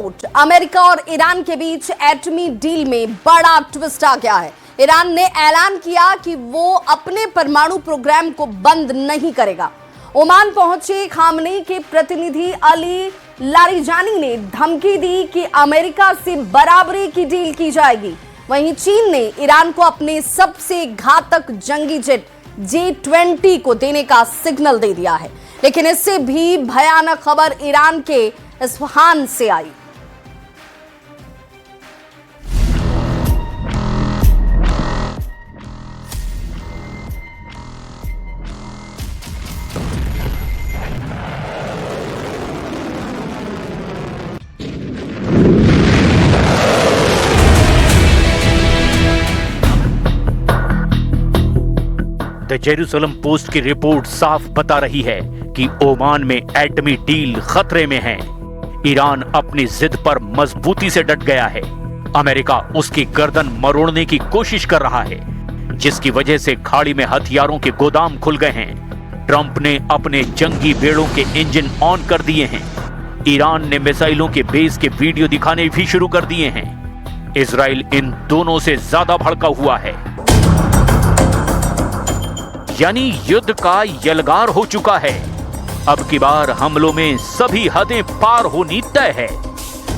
Report. America और Iran के बीच एटमी deal में बड़ा ट्विस्ट आ गया है। ईरान ने ऐलान किया कि वो अपने परमाणु प्रोग्राम को बंद नहीं करेगा। ओमान पहुंचे खामनेई के प्रतिनिधि अली लारिजानी ने धमकी दी कि अमेरिका से बराबरी की डील की जाएगी। वहीं चीन ने ईरान को अपने सबसे घातक जंगी जेट J-20 को देने का सिग्नल दे दिया है। लेकिन इससे भी भयानक खबर ईरान के इस्फहान से आई। द जेरूसलम पोस्ट की रिपोर्ट साफ बता रही है कि ओमान में एटमी डील खतरे में है। ईरान अपनी जिद पर मजबूती से डट गया है। अमेरिका उसकी गर्दन मरोड़ने की कोशिश कर रहा है, जिसकी वजह से खाड़ी में हथियारों के गोदाम खुल गए हैं। ट्रंप ने अपने जंगी बेड़ों के इंजन ऑन कर दिए हैं। ईरान ने मिसाइलों के बेस के वीडियो दिखाने भी शुरू कर दिए हैं। इजराइल इन दोनों से ज्यादा भड़का हुआ है। यानी युद्ध का यलगार हो चुका है। अब की बार हमलों में सभी हदें पार होनी तय है,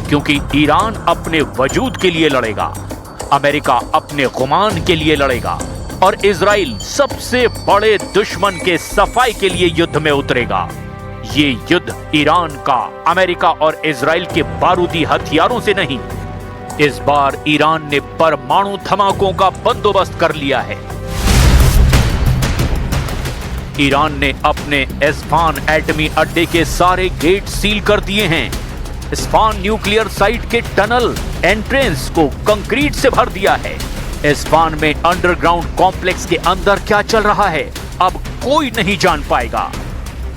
क्योंकि ईरान अपने वजूद के लिए लड़ेगा, अमेरिका अपने गुमान के लिए लड़ेगा और इजराइल सबसे बड़े दुश्मन के सफाई के लिए युद्ध में उतरेगा। ये युद्ध ईरान का अमेरिका और इजराइल के बारूदी हथियारों से नहीं, इस बार ईरान ने परमाणु धमाकों का बंदोबस्त कर लिया है। ईरान ने अपने इस्फहान एटमी अड्डे के सारे गेट सील कर दिए हैं। इस्फहान न्यूक्लियर साइट के टनल एंट्रेंस को कंक्रीट से भर दिया है। इस्फहान में अंडरग्राउंड कॉम्प्लेक्स के अंदर क्या चल रहा है अब कोई नहीं जान पाएगा।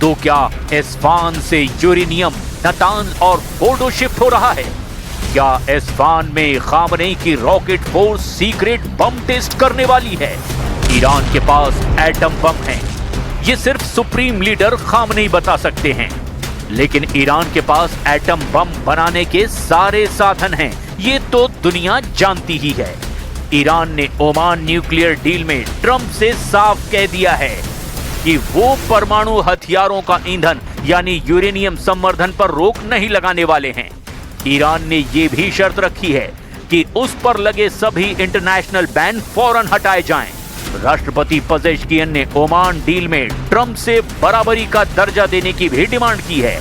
तो क्या इस्फहान से यूरेनियम, नातान्ज और फोर्डो शिफ्ट हो रहा है? क्या इस्फहान में खामनेई की रॉकेट फोर्स सीक्रेट बम टेस्ट करने वाली है? ईरान के पास एटम बम है, ये सिर्फ सुप्रीम लीडर खामनेई बता सकते हैं। लेकिन ईरान के पास एटम बम बनाने के सारे साधन हैं, ये तो दुनिया जानती ही है। ईरान ने ओमान न्यूक्लियर डील में ट्रंप से साफ कह दिया है कि वो परमाणु हथियारों का ईंधन यानी यूरेनियम संवर्धन पर रोक नहीं लगाने वाले हैं। ईरान ने ये भी शर्त रखी है कि उस पर लगे सभी इंटरनेशनल बैन फौरन हटाए जाएं। राष्ट्रपति पेजेश्कियान ने ओमान डील में ट्रंप से बराबरी का दर्जा देने की भी डिमांड की है।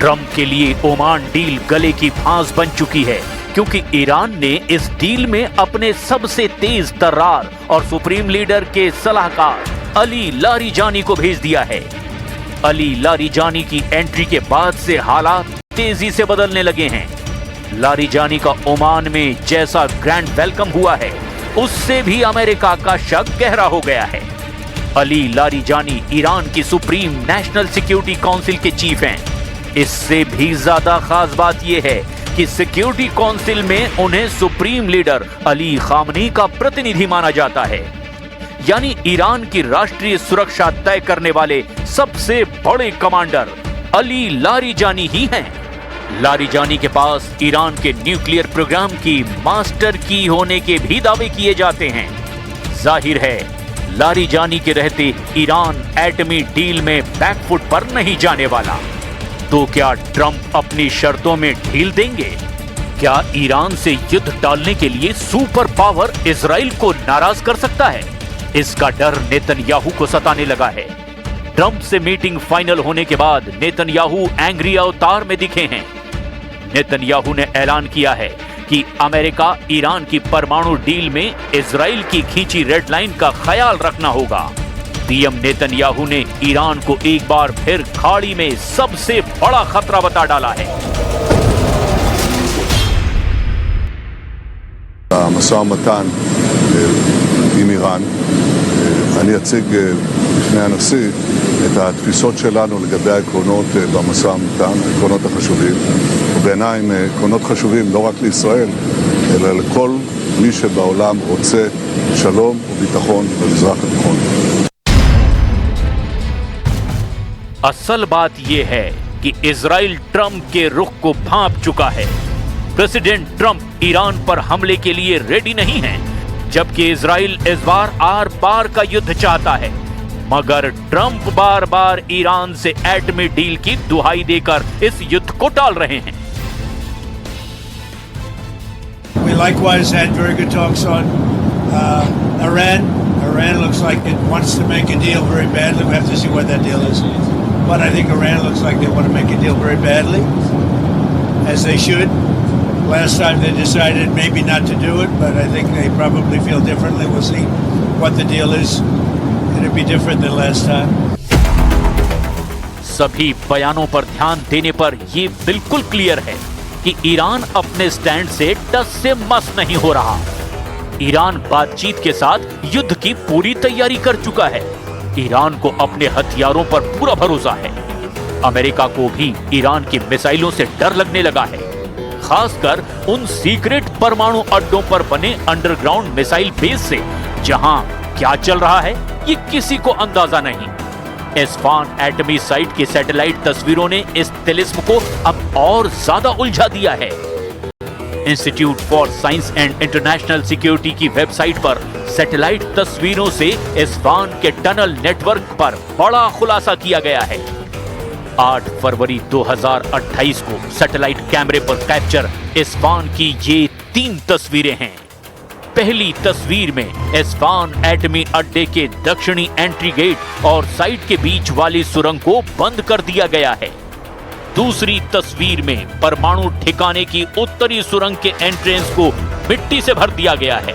ट्रंप के लिए ओमान डील गले की फांस बन चुकी है, क्योंकि ईरान ने इस डील में अपने सबसे तेज तर्रार और सुप्रीम लीडर के सलाहकार अली लारिजानी को भेज दिया है। अली लारिजानी की एंट्री के बाद से हालात तेजी से बदलने लगे हैं। लारिजानी का ओमान में जैसा ग्रैंड वेलकम हुआ है, उससे भी अमेरिका का शक गहरा हो गया है। अली लारिजानी ईरान की सुप्रीम नेशनल सिक्योरिटी काउंसिल के चीफ हैं। इससे भी ज्यादा खास बात यह है कि सिक्योरिटी काउंसिल में उन्हें सुप्रीम लीडर अली खामनेई का प्रतिनिधि माना जाता है। यानी ईरान की राष्ट्रीय सुरक्षा तय करने वाले सबसे बड़े कमांडर अली लारिजानी ही हैं। लारिजानी के पास ईरान के न्यूक्लियर प्रोग्राम की मास्टर की होने के भी दावे किए जाते हैं। जाहिर है लारिजानी के रहते ईरान एटमी डील में बैकफुट पर नहीं जाने वाला। तो क्या ट्रंप अपनी शर्तों में ढील देंगे? क्या ईरान से युद्ध टालने के लिए सुपर पावर इजराइल को नाराज कर सकता है? इसका डर नेतन्याहू को सताने लगा है। ट्रंप से मीटिंग फाइनल होने के बाद नेतन्याहू एंग्री अवतार में दिखे हैं। नेतन्याहू ने ऐलान किया है कि अमेरिका ईरान की परमाणु डील में इजराइल की खींची रेड लाइन का ख्याल रखना होगा। पीएम नेतन्याहू ने ईरान को एक बार फिर खाड़ी में सबसे बड़ा खतरा बता डाला है। המשא ומתן עם איראן, אני אציג בפני הנשיא את התפיסות שלנו לגבי העקרונות במשא ומתן, העקרונות החשובים, ובעיניי הם עקרונות חשובים לא רק לישראל, אלא לכל מי שבעולם רוצה שלום וביטחון במזרח התיכון. असल बात यह है कि इजराइल ट्रंप के रुख को भांप चुका है। प्रेसिडेंट ट्रंप ईरान पर हमले के लिए रेडी नहीं है, जबकि इजराइल इस बार आर पार का युद्ध चाहता है। मगर ट्रंप बार बार ईरान से एटमी डील की दुहाई देकर इस युद्ध को टाल रहे हैं। We likewise had very good talks on Iran. Iran looks like it wants to make a deal very badly. We have to see what that deal is. But I think Iran looks like they want to make a deal very badly, as they should. Last time they decided maybe not to do it, but I think they probably feel differently. We'll see what the deal is. It'll be different than last time. सभी बयानों पर ध्यान देने पर यह बिल्कुल clear है कि ईरान अपने स्टैंड से टस से मस नहीं हो रहा। ईरान बातचीत के साथ युद्ध की पूरी तैयारी कर चुका है। ईरान को अपने हथियारों पर पूरा भरोसा है। अमेरिका को भी ईरान की मिसाइलों से डर लगने लगा है, खासकर उन सीक्रेट परमाणु अड्डों पर बने अंडरग्राउंड मिसाइल बेस से, जहां क्या चल रहा है ये किसी को अंदाजा नहीं। एस्फान एटमी साइट की सैटेलाइट तस्वीरों ने इस तिलिस्म को अब और ज्यादा उलझा दिया है। Institute for science and international security की वेबसाइट पर सैटेलाइट तस्वीरों से एस्फान के टनल नेटवर्क पर बड़ा खुलासा किया गया है। 8 फरवरी 2028 को सैटेलाइट कैमरे पर कैप्चर एस्फान की ये 3 तस्वीरें हैं। पहली तस्वीर में एस्फान एटमी अड्डे के दक्षिणी एंट्री गेट और साइट के बीच वाली सुरंग को बंद कर दिया गया है। दूसरी तस्वीर में परमाणु ठिकाने की उत्तरी सुरंग के एंट्रेंस को मिट्टी से भर दिया गया है।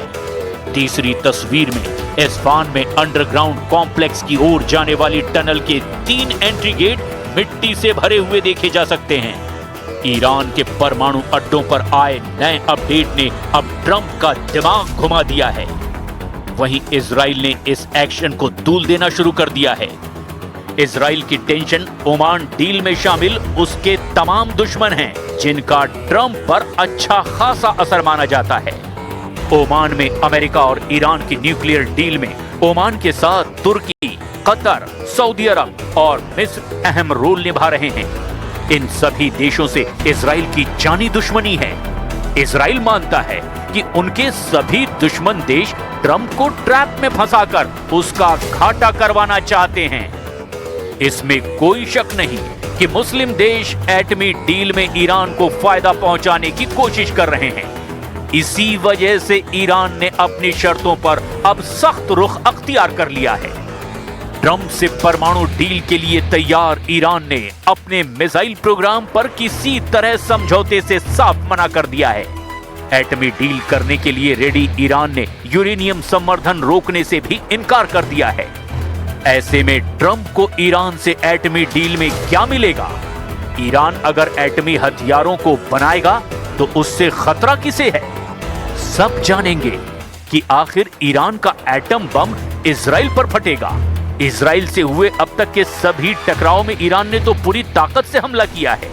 तीसरी तस्वीर में एस्फान में अंडरग्राउंड कॉम्प्लेक्स की ओर जाने वाली टनल के 3 एंट्री गेट मिट्टी से भरे हुए देखे जा सकते हैं। ईरान के परमाणु अड्डों पर आए नए अपडेट ने अब ट्रंप का दिमाग घुमा दिया है। वहीं इजराइल ने इस एक्शन को तूल देना शुरू कर दिया है। इजराइल की टेंशन ओमान डील में शामिल उसके तमाम दुश्मन हैं, जिनका ट्रंप पर अच्छा खासा असर माना जाता है। ओमान में अमेरिका और ईरान की न्यूक्लियर डील में ओमान के साथ तुर्की, कतर, सऊदी अरब और मिस्र अहम रोल निभा रहे हैं। इन सभी देशों से इजराइल की जानी दुश्मनी है। इजराइल मानता है कि उनके सभी दुश्मन देश ट्रंप को ट्रैप में फंसाकर उसका घाटा करवाना चाहते हैं। इसमें कोई शक नहीं कि मुस्लिम देश एटमी डील में ईरान को फायदा पहुंचाने की कोशिश कर रहे हैं। इसी वजह से ईरान ने अपनी शर्तों पर अब सख्त रुख अख्तियार कर लिया है। ट्रंप से परमाणु डील के लिए तैयार ईरान ने अपने मिसाइल प्रोग्राम पर किसी तरह समझौते से साफ मना कर दिया है। एटमी डील करने के लिए रेडी ईरान ने यूरेनियम संवर्धन रोकने से भी इनकार कर दिया है। ऐसे में ट्रंप को ईरान से एटमी डील में क्या मिलेगा? ईरान अगर एटमी हथियारों को बनाएगा तो उससे खतरा किसे है? सब जानेंगे कि आखिर ईरान का एटम बम इजराइल पर फटेगा। इजराइल से हुए अब तक के सभी टकराव में ईरान ने तो पूरी ताकत से हमला किया है।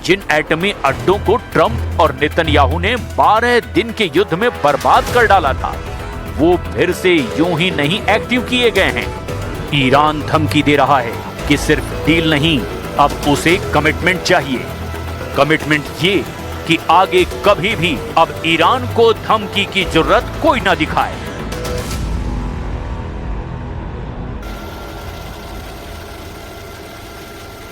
जिन एटमी अड्डों को ट्रंप और नेतन्याहू ने 12 दिन के युद्ध में बर्बाद कर डाला था, वो फिर से यूं ही नहीं एक्टिव किए गए हैं। ईरान धमकी दे रहा है कि सिर्फ डील नहीं, अब उसे कमिटमेंट चाहिए। कमिटमेंट ये कि आगे कभी भी अब ईरान को धमकी की जरूरत कोई ना दिखाए।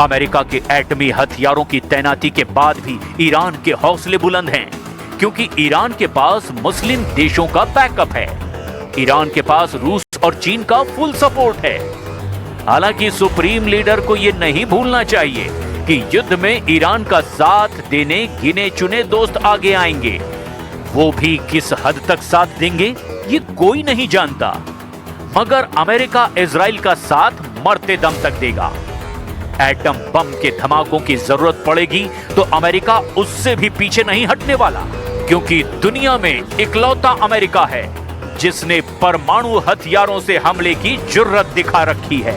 अमेरिका के एटमी हथियारों की तैनाती के बाद भी ईरान के हौसले बुलंद हैं, क्योंकि ईरान के पास मुस्लिम देशों का बैकअप है। ईरान के पास रूस और चीन का फुल सपोर्ट है। हालांकि सुप्रीम लीडर को यह नहीं भूलना चाहिए कि युद्ध में ईरान का साथ देने गिने चुने दोस्त आगे आएंगे। वो भी किस हद तक साथ देंगे ये कोई नहीं जानता, मगर अमेरिका इजराइल का साथ मरते दम तक देगा। एटम बम के धमाकों की जरूरत पड़ेगी तो अमेरिका उससे भी पीछे नहीं हटने वाला, क्योंकि दुनिया में इकलौता अमेरिका है जिसने परमाणु हथियारों से हमले की जुर्रत दिखा रखी है।